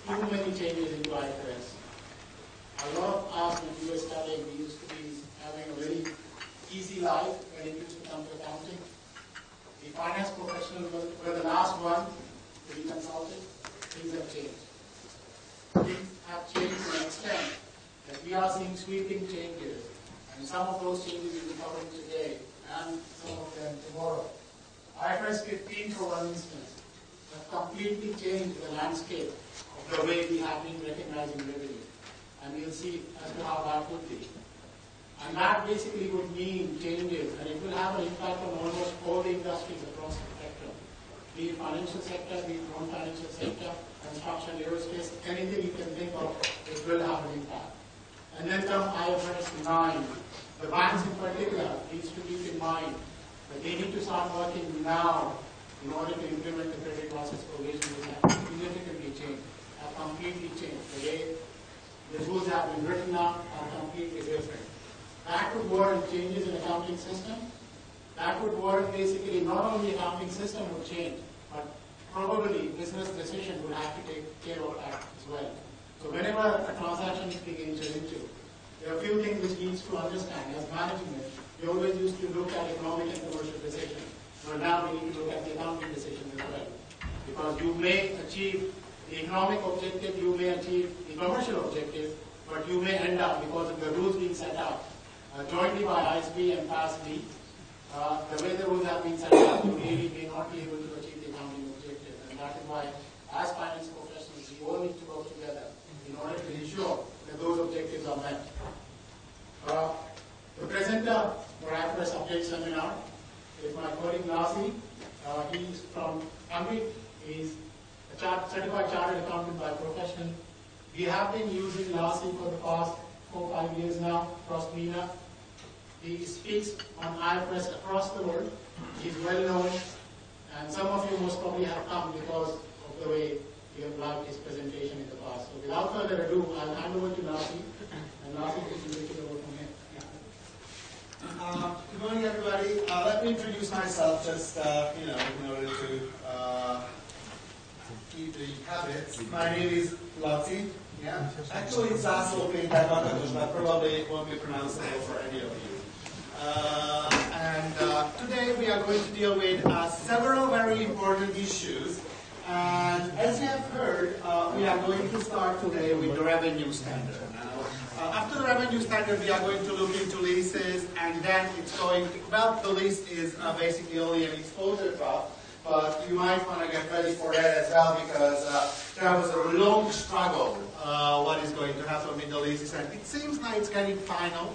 too many changes into IFRS. A lot of us, when we were studying, we used to be having a very easy life when it used to come to accounting. The finance professionals were the last one to be consulted. Things have changed. Things have changed to an extent that we are seeing sweeping changes. And some of those changes we'll be covering today, and some of them tomorrow. IFRS 15, for one instance, have completely changed the landscape of the way we have been recognizing revenue. And we'll see as to how that would be. And that basically would mean changes, and it will have an impact on almost all the industries across the spectrum. Be it financial sector, be it non-financial sector, construction, aerospace, anything you can think of, it will have an impact. And then come IFRS 9. The banks in particular needs to keep in mind that they need to start working now in order to implement the credit losses provision, which have significantly changed, have completely changed. The way the rules have been written up are completely different. That would warrant changes in accounting system. That would warrant basically not only accounting system would change, but probably business decision would have to take care of that as well. So whenever a transaction is being entered into, there are a few things which needs to understand. As management, we always used to look at economic and commercial decisions. But now we need to look at the accounting decisions as well. Because you may achieve the economic objective, you may achieve the commercial objective, but you may end up, because of the rules being set up jointly by ISB and FASB, the way the rules have been set up, you really may not be able to achieve the accounting objective. And that is why, as finance professionals, we all need to work together in order to ensure that those objectives are met. The presenter for IFRS Update Seminar is my colleague Lassi. He's from Ambit. He's a certified chartered accountant by profession. We have been using Lassi for the past 4 or 5 years now across MENA. He speaks on IFRS across the world. He's well known, and some of you most probably have come because of the way you have liked his presentation in the past. So without further ado, I'll hand over to Lassi, and Lassi will take it over from here. Good morning, everybody. Let me introduce myself, just in order to keep the habits. My name is Lassi. Yeah, actually it's Laszlo Péter, but probably it won't be pronounceable for any of you. Today we are going to deal with several very important issues. And as you have heard, we are going to start today with the revenue standard. After the revenue standard, we are going to look into leases, and then it's going to, well, the lease is basically only an exposure graph, but you might want to get ready for that as well, because there was a long struggle what is going to happen with the leases, and it seems like it's getting final.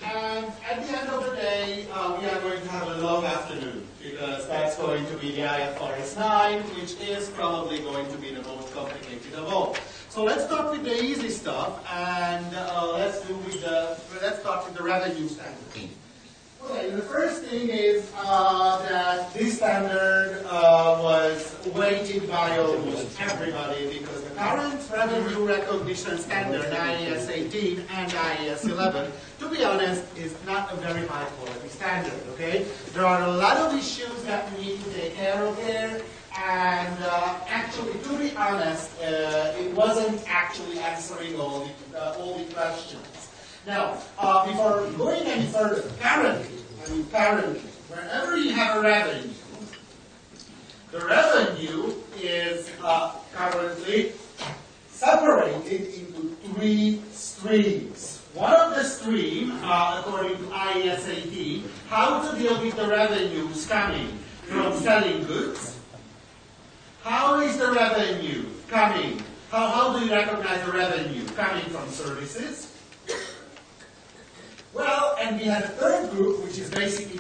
And at the end of the day, we are going to have a long afternoon, because that's going to be the IFRS 9, which is probably going to be the most complicated of all. So let's start with the easy stuff, and let's start with the revenue standard. Okay, the first thing is that this standard was weighted by almost everybody, because the current revenue recognition standard, IAS 18 and IAS 11, to be honest, is not a very high quality standard, okay? There are a lot of issues that we need to take care of here, and actually, to be honest, it wasn't actually answering all the questions. Now, before going any further, currently, wherever you have a revenue, the revenue is currently separated into 3 streams. One of the streams, according to IAS 18, how to deal with the revenues coming from selling goods. How is the revenue coming? How do you recognize the revenue coming from services? Well, and we had a third group, which is basically